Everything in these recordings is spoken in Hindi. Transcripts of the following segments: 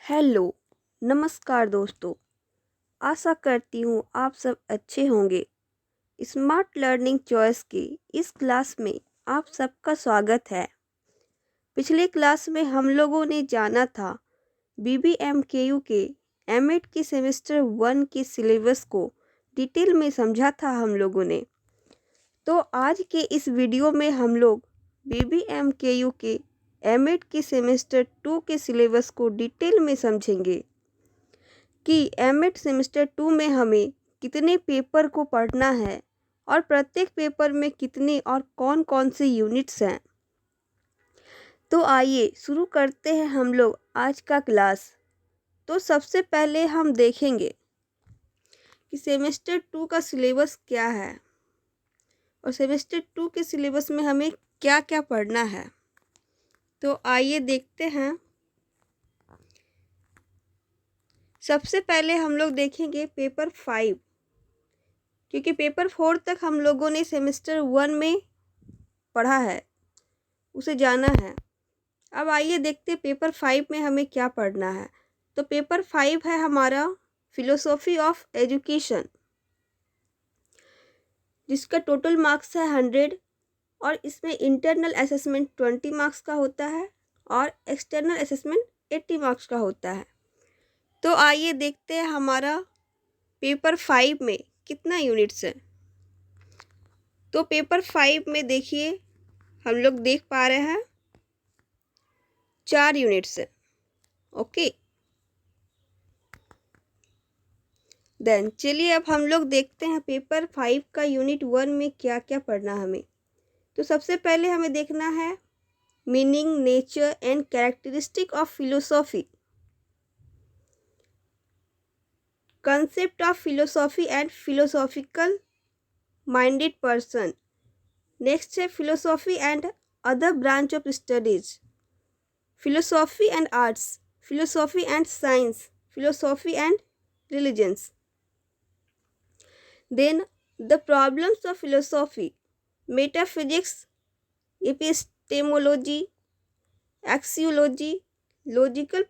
हेलो, नमस्कार दोस्तों। आशा करती हूँ आप सब अच्छे होंगे। स्मार्ट लर्निंग चॉइस की इस क्लास में आप सबका स्वागत है। पिछले क्लास में हम लोगों ने जाना था BBMKU के M.Ed की सेमेस्टर 1 के सिलेबस को डिटेल में समझा था हम लोगों ने। तो आज के इस वीडियो में हम लोग BBMKU के M.Ed की सेमेस्टर 2 के सिलेबस को डिटेल में समझेंगे कि M.Ed सेमेस्टर 2 में हमें कितने पेपर को पढ़ना है और प्रत्येक पेपर में कितने और कौन कौन से यूनिट्स हैं। तो आइए शुरू करते हैं हम लोग आज का क्लास। तो सबसे पहले हम देखेंगे कि सेमेस्टर 2 का सिलेबस क्या है और सेमेस्टर 2 के सिलेबस में हमें क्या क्या पढ़ना है। तो आइए देखते हैं। सबसे पहले हम लोग देखेंगे पेपर 5, क्योंकि पेपर 4 तक हम लोगों ने सेमेस्टर 1 में पढ़ा है, उसे जाना है। अब आइए देखते हैं पेपर 5 में हमें क्या पढ़ना है। तो पेपर 5 है हमारा फिलोसॉफी ऑफ एजुकेशन, जिसका टोटल मार्क्स है 100 और इसमें इंटरनल असेसमेंट 20 मार्क्स का होता है और एक्सटर्नल असेसमेंट 80 मार्क्स का होता है। तो आइए देखते हैं हमारा पेपर 5 में कितना यूनिट्स है। तो पेपर 5 में देखिए हम लोग देख पा रहे हैं 4 यूनिट्स है। ओके, देन चलिए अब हम लोग देखते हैं पेपर 5 का यूनिट 1 में क्या क्या पढ़ना हमें। तो सबसे पहले हमें देखना है meaning, nature and characteristic of philosophy, concept of philosophy and philosophical minded person. Next है philosophy and other branch of studies, philosophy and arts, philosophy and science, philosophy and religions. Then the problems of philosophy, metaphysics, epistemology, axiology, logical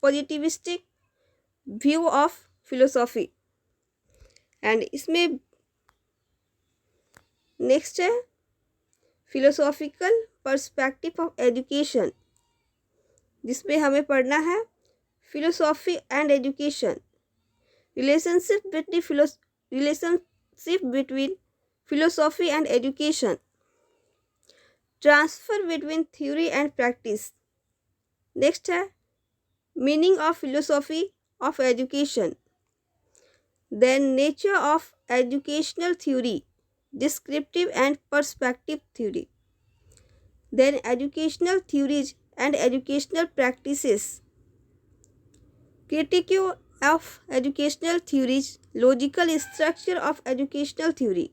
positivistic view of philosophy। And इसमें नेक्स्ट है फिलोसॉफिकल पर्सपेक्टिव ऑफ एजुकेशन, जिसमें हमें पढ़ना है philosophy and education, relationship between philosophy and education, transfer between theory and practice। next है meaning of philosophy of education, then nature of educational theory, descriptive and perspective theory, then educational theories and educational practices, critique of educational theories, logical structure of educational theory,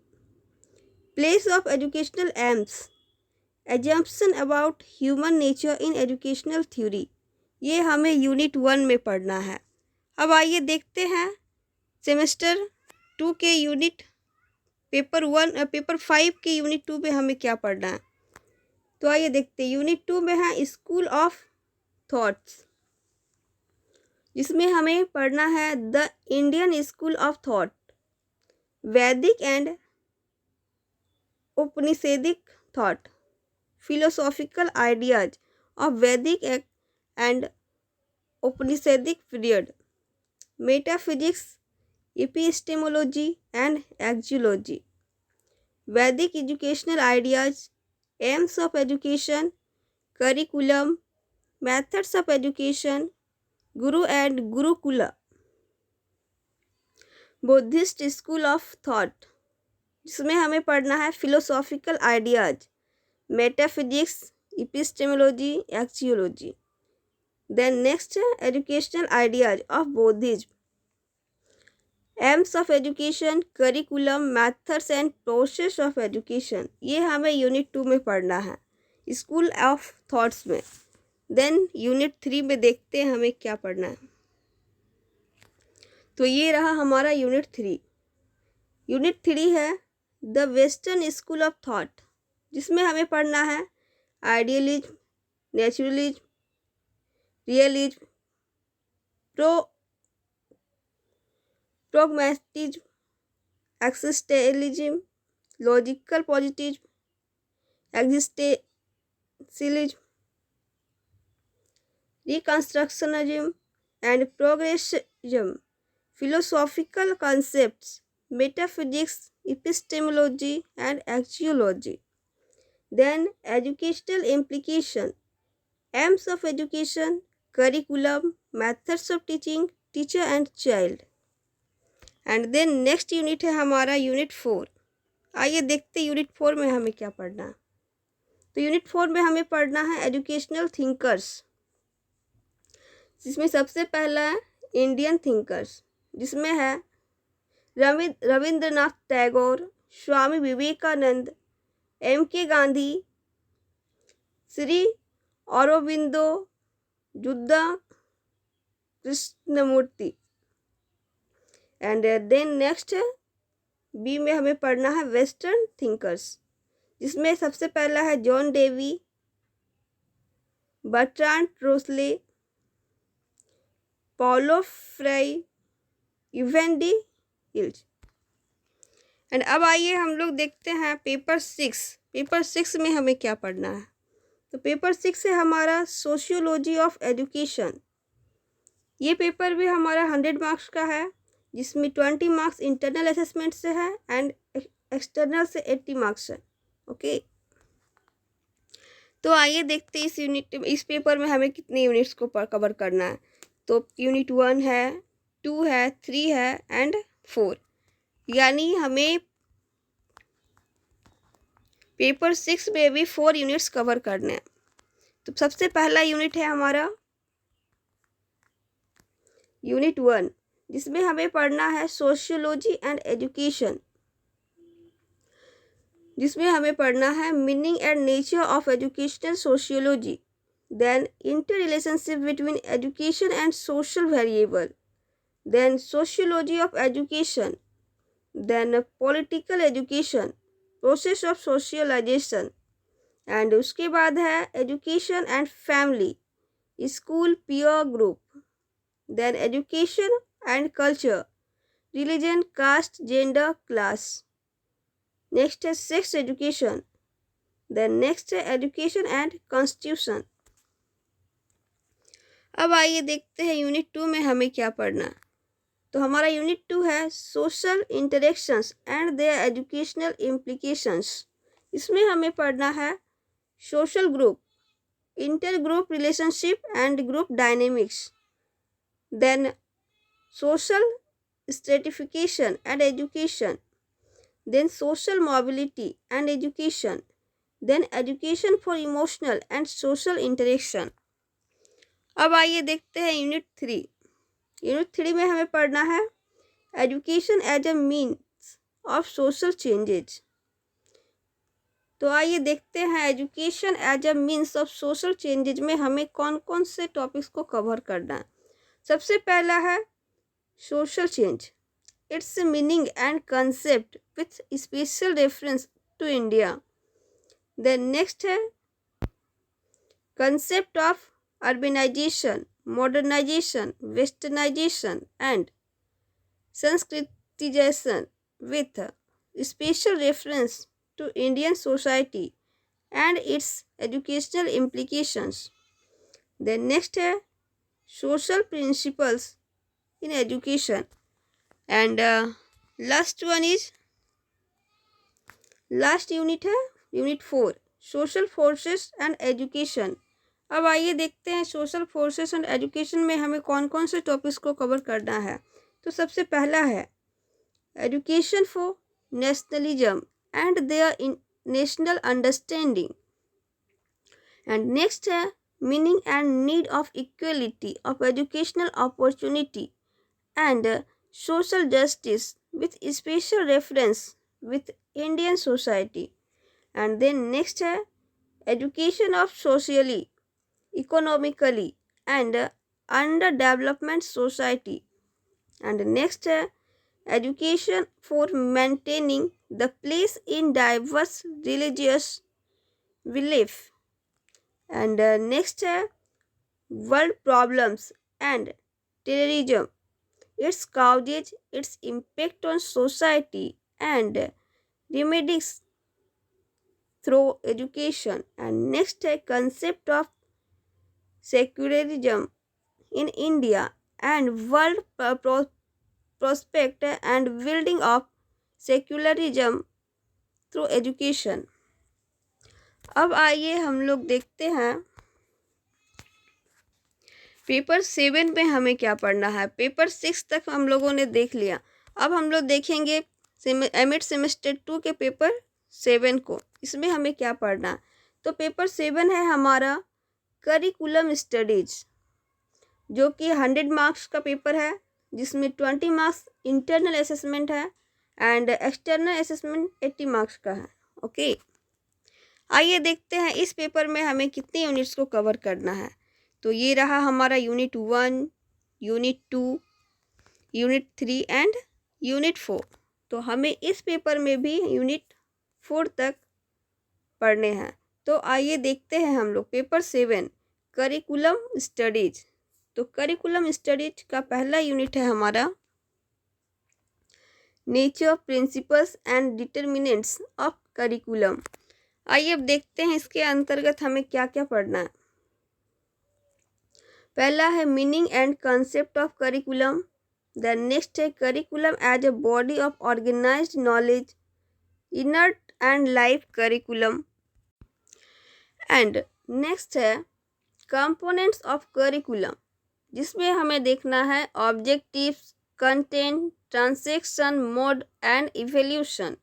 place of educational aims, assumption about human nature in educational theory। ये हमें यूनिट 1 में पढ़ना है। अब आइए देखते हैं सेमेस्टर 2 के यूनिट पेपर 5 के यूनिट 2 में हमें क्या पढ़ना है। तो आइए देखते हैं। यूनिट 2 में है स्कूल ऑफ थॉट्स, जिसमें हमें पढ़ना है the Indian school of thought, Vedic and Upanishadic thought, philosophical ideas of Vedic and Upanishadic period, metaphysics, epistemology and axiology, Vedic educational ideas, aims of education, curriculum, methods of education, guru and gurukula, Buddhist school of thought, जिसमें हमें पढ़ना है philosophical ideas, metaphysics, epistemology, axiology. Then next है educational ideas of Buddhism, aims of education, curriculum, methods and process of education. ये हमें यूनिट 2 में पढ़ना है स्कूल ऑफ थॉट्स में। देन यूनिट 3 में देखते हैं हमें क्या पढ़ना है। तो ये रहा हमारा यूनिट 3। यूनिट 3 है the western school of thought, जिसमें हमें पढ़ना है idealism, naturalism, realism, pro pragmatism, existentialism, logical positivism, existentialism, reconstructionism, and progressivism, philosophical concepts, metaphysics, epistemology, and axiology. Then educational implication, aims of education, curriculum, methods of teaching, teacher and child. And then next unit है हमारा यूनिट 4। आइए देखते यूनिट 4 में हमें क्या पढ़ना है। तो यूनिट 4 में हमें पढ़ना है एजुकेशनल थिंकर्स, जिसमें सबसे पहला है इंडियन थिंकर्स, जिसमें है Rabindranath Tagore, Swami Vivekananda, M.K. Gandhi, Shri Aurobindo, Jiddu Krishnamurti. And then next B में हमें पढ़ना है वेस्टर्न थिंकर्स, जिसमें सबसे पहला है John Dewey, Bertrand Russell, Paulo Freire, Ivan Illich. And अब आइए हम लोग देखते हैं पेपर 6। पेपर 6 में हमें क्या पढ़ना है। तो पेपर 6 है हमारा सोशियोलॉजी ऑफ एजुकेशन। ये पेपर भी हमारा 100 मार्क्स का है, जिसमें 20 मार्क्स इंटरनल असेसमेंट से है एंड एक्सटर्नल से 80 मार्क्स है। ओके, तो आइए देखते हैं इस पेपर में हमें कितने यूनिट्स को कवर करना है। तो यूनिट 1 है, 2 है, 3 है एंड 4, यानी हमें पेपर 6 में भी 4 यूनिट्स कवर करने हैं। तो सबसे पहला यूनिट है हमारा यूनिट 1, जिसमें हमें पढ़ना है सोशियोलॉजी एंड एजुकेशन, जिसमें हमें पढ़ना है meaning and nature of educational sociology, then interrelationship between education and social variable, then sociology of education, then political education, process of socialisation, and उसके बाद है education and family, school peer group, then education and culture, religion, caste, gender, class. Next है सेक्स एजुकेशन, देन नेक्स्ट है एजुकेशन एंड कॉन्स्टिट्यूशन। अब आइए देखते हैं यूनिट 2 में हमें क्या पढ़ना है। तो हमारा यूनिट 2 है social interactions and their educational implications. इसमें हमें पढ़ना है social group, inter group relationship and group dynamics, then social stratification and education, then social mobility and education, then education for emotional and social interaction। अब आइए देखते हैं यूनिट 3। यूनिट 3 में हमें पढ़ना है education as a means of social changes. तो आइए देखते हैं education as a means of social changes में हमें कौन कौन से टॉपिक्स को कवर करना है। सबसे पहला है social change, its meaning and concept with special reference to India। Then next है concept of urbanization, modernization, westernization and sanskritization with special reference to Indian society and its educational implications। Then next है social principles in education, and last unit है unit 4 social forces and education. अब आइए देखते हैं सोशल फोर्सेस एंड एजुकेशन में हमें कौन कौन से टॉपिक्स को कवर करना है। तो सबसे पहला है education for nationalism and international understanding, and next है meaning and need of equality of educational opportunity and social justice with special reference with Indian society। And then next है education of socially, economically and underdevelopment society। And next है education for maintaining the place in diverse religious belief। And next है world problems and terrorism, its causes, its impact on society, and remedies through education. And next है concept of secularism in India and world prospect and building of secularism through education. अब आइए हम लोग देखते हैं पेपर 7 में हमें क्या पढ़ना है। पेपर 6 तक हम लोगों ने देख लिया। अब हम लोग देखेंगे M.Ed सेमेस्टर 2 के पेपर 7 को। इसमें हमें क्या पढ़ना है, तो पेपर 7 है हमारा करिकुलम स्टडीज, जो कि 100 मार्क्स का पेपर है, जिसमें 20 मार्क्स इंटरनल असेसमेंट है एंड एक्सटर्नल असेसमेंट 80 मार्क्स का है। ओके, आइए देखते हैं इस पेपर में हमें कितने यूनिट्स को कवर करना है। तो ये रहा हमारा unit 1, unit 2, unit 3 and unit 4। तो हमें इस पेपर में भी यूनिट 4 तक पढ़ने हैं। तो आइए देखते हैं हम लोग पेपर 7 करिकुलम स्टडीज। तो करिकुलम स्टडीज का पहला यूनिट है हमारा nature, principles and determinants of curriculum. आइए अब देखते हैं इसके अंतर्गत हमें क्या क्या पढ़ना है। पहला है meaning and concept of curriculum. The next है curriculum as a body of organised knowledge, inert and life curriculum. And next है कंपोनेंट्स ऑफ करिकुलम, जिसमें हमें देखना है objectives, content, transaction, mode and evaluation.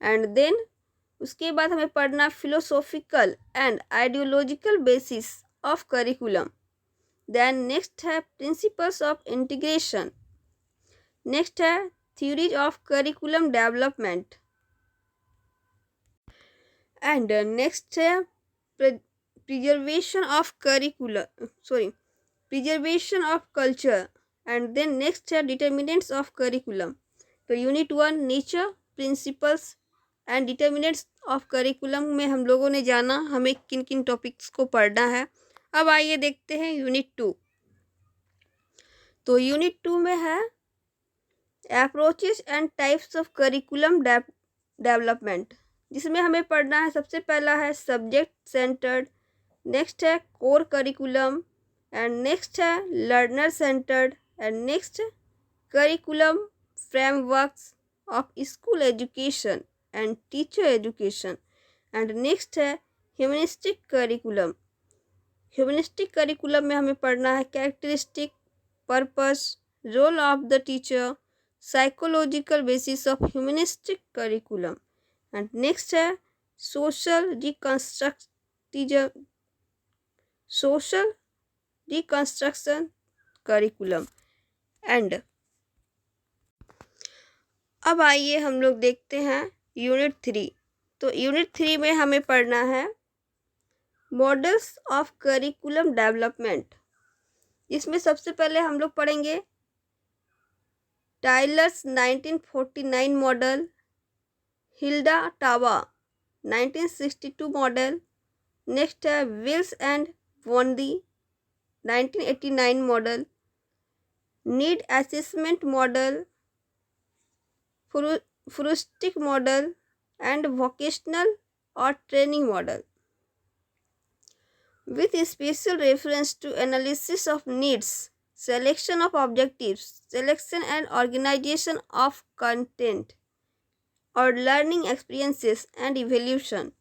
And then उसके बाद हमें पढ़ना philosophical and ideological basis of curriculum. Then next है प्रिंसिपल्स ऑफ इंटीग्रेशन। नेक्स्ट है theories of curriculum development. And next है preservation of preservation of culture. And then next है डिटर्मिनेंट्स ऑफ करिकुलम। तो unit 1 nature, principles and determinants of curriculum में हम लोगों ने जाना हमें किन किन टॉपिक्स को पढ़ना है। अब आइए देखते हैं यूनिट 2। तो यूनिट 2 में है approaches and types of curriculum development, जिसमें हमें पढ़ना है सबसे पहला है सब्जेक्ट सेंटर्ड, नेक्स्ट है कोर करिकुलम, एंड नेक्स्ट है learner centred, and next curriculum frameworks of school education and teacher education, and next है ह्यूमनिस्टिक करिकुलम। ह्यूमनिस्टिक करिकुलम में हमें पढ़ना है characteristic, purpose, role of the teacher, psychological basis of humanistic curriculum, and next है सोशल रिकंस्ट्रक्शन करिकुलम। एंड अब आइए हम लोग देखते हैं यूनिट 3। तो यूनिट 3 में हमें पढ़ना है मॉडल्स ऑफ करिकुलम डेवलपमेंट। इसमें सबसे पहले हम लोग पढ़ेंगे Tyler's 1949 model, Hilda Taba 1962 model, next है Wiles and Bondi 1989 model, need assessment model, frustic model and vocational और training model, with special reference to analysis of needs, selection of objectives, selection and organization of content, or learning experiences and evaluation.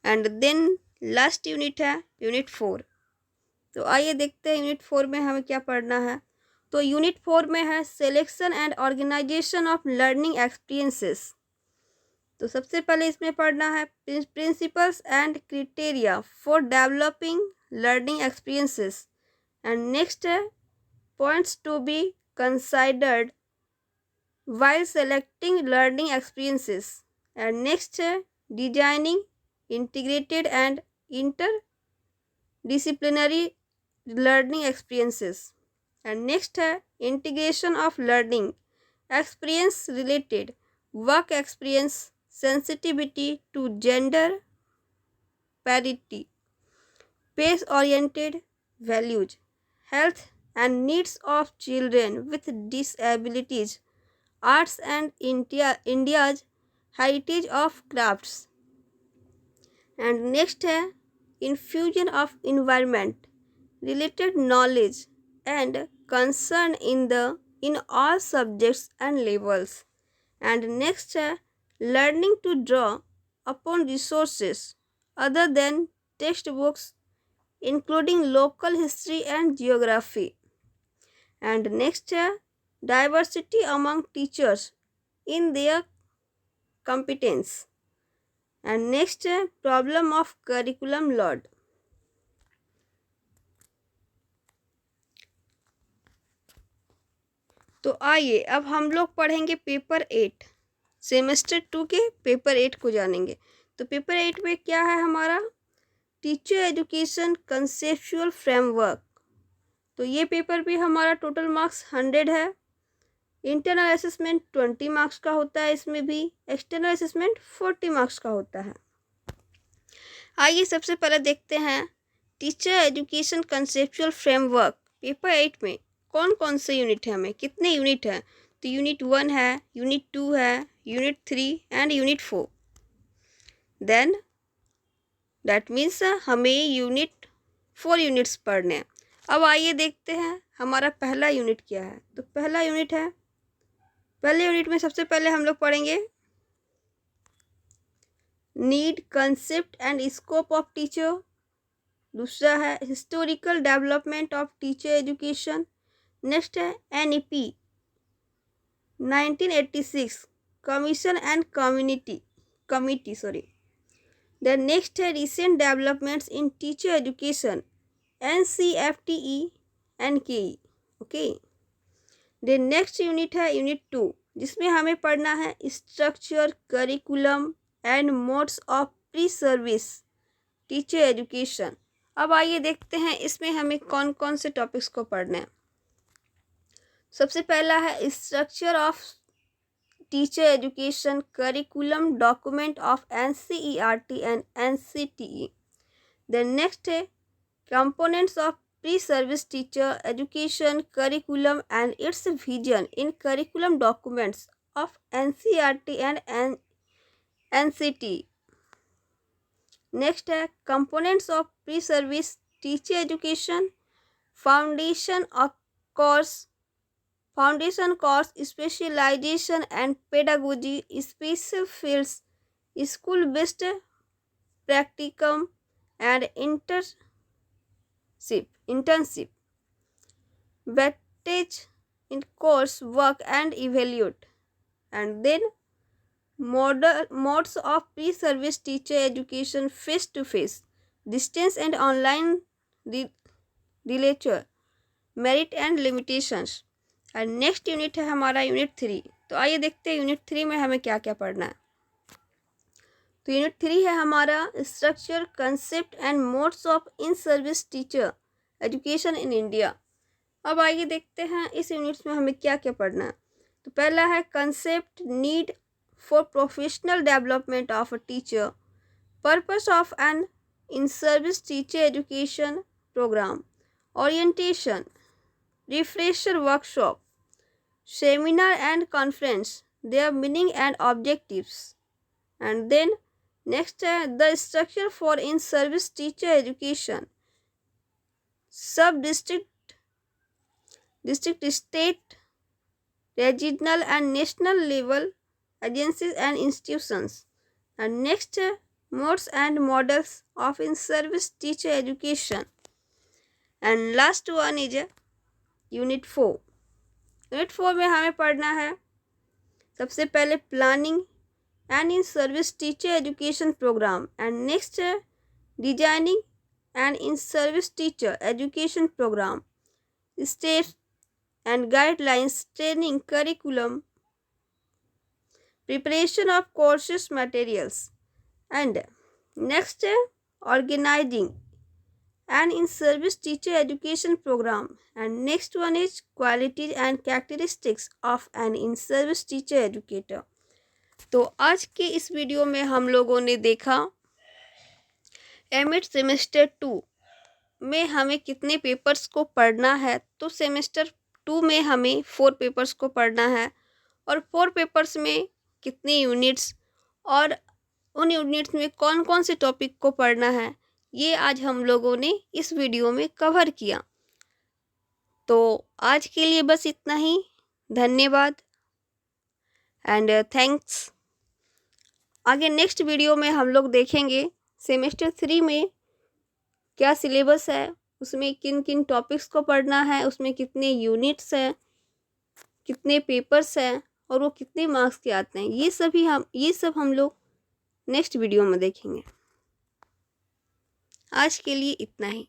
And then last unit है यूनिट 4। तो आइए देखते हैं यूनिट 4 में हमें क्या पढ़ना है। तो यूनिट 4 में है selection and organisation of learning experiences. तो सबसे पहले इसमें पढ़ना है principles and criteria for developing learning experiences, and next है points to be considered while selecting learning experiences, and next है designing integrated and interdisciplinary learning experiences, and next है integration of learning experience related work experience, sensitivity to gender parity, pace oriented values, health and needs of children with disabilities, arts and India's heritage of crafts. And next है infusion of environment related knowledge and concern in all subjects and levels. And next है learning to draw upon resources other than textbooks including local history and geography. And next है diversity among teachers in their competence. And next है problem of curriculum load. तो आइए अब हम लोग पढ़ेंगे पेपर 8, सेमेस्टर 2 के पेपर 8 को जानेंगे। तो पेपर 8 में क्या है हमारा टीचर एजुकेशन कंसेप्चुअल फ्रेमवर्क। तो ये पेपर भी हमारा टोटल मार्क्स 100 है। इंटरनल असेसमेंट 20 मार्क्स का होता है, इसमें भी एक्सटर्नल असेसमेंट 40 मार्क्स का होता है। आइए सबसे पहले देखते हैं teacher education conceptual framework paper 8 में कौन कौन से यूनिट है, हमें कितने यूनिट है। तो यूनिट 1 है, यूनिट 2 है, unit 3 and unit 4। Then that means हमें यूनिट 4 यूनिट्स पढ़ने हैं। अब आइए देखते हैं हमारा पहला यूनिट क्या है। तो पहला यूनिट है, पहले यूनिट में सबसे पहले हम लोग पढ़ेंगे need concept and scope of teacher. दूसरा है historical development of teacher education. Next है NEP 1986 commission and committee then next है recent developments in teacher education NCFTE and KE। Okay, then next unit है यूनिट 2 जिसमें हमें पढ़ना है structure curriculum and modes of pre service teacher education. अब आइए देखते हैं इसमें हमें कौन कौन से टॉपिक्स को पढ़ना है। सबसे पहला है structure of teacher education curriculum document of NCERT and NCTE। Then next है components of pre service teacher education curriculum and its vision in curriculum documents of NCERT and NCTE। Next है components of pre service teacher education foundation course specialisation and pedagogy special fields school based practicum and internship weightage in course work and evaluate। and then modes of pre-service teacher education face to face distance and online lecture merit and limitations। and next unit है हमारा यूनिट 3। तो आइए देखते हैं यूनिट 3 में हमें क्या क्या पढ़ना है। तो यूनिट 3 है हमारा structure concept and modes of in service teacher education in India. अब आइए देखते हैं इस यूनिट में हमें क्या क्या पढ़ना है। तो पहला है concept need for professional development of a teacher purpose of an in service teacher education programme orientation refresher workshop seminar and conference their meaning and objectives. and then next the structure for in service teacher education sub district state regional and national level agencies and institutions। and next modes and models of in service teacher education। and last one is unit 4। Unit 4 में हमें पढ़ना है सबसे पहले planning and in service teacher education program and next designing and in service teacher education program steps and guidelines training curriculum preparation of courses materials and next organizing and in service teacher education program and next one is qualities and characteristics of an in service teacher educator। तो आज के इस वीडियो में हम लोगों ने देखा M.Ed सेमेस्टर 2 में हमें कितने पेपर्स को पढ़ना है, तो सेमेस्टर 2 में हमें 4 पेपर्स को पढ़ना है और 4 पेपर्स में कितने यूनिट्स और उन यूनिट्स में कौन कौन से टॉपिक को पढ़ना है, ये आज हम लोगों ने इस वीडियो में कवर किया। तो आज के लिए बस इतना ही। धन्यवाद एंड थैंक्स। आगे नेक्स्ट वीडियो में हम लोग देखेंगे सेमेस्टर 3 में क्या सिलेबस है, उसमें किन किन टॉपिक्स को पढ़ना है, उसमें कितने यूनिट्स हैं, कितने पेपर्स हैं और वो कितने मार्क्स के आते हैं, ये सब हम लोग नेक्स्ट वीडियो में देखेंगे। आज के लिए इतना ही।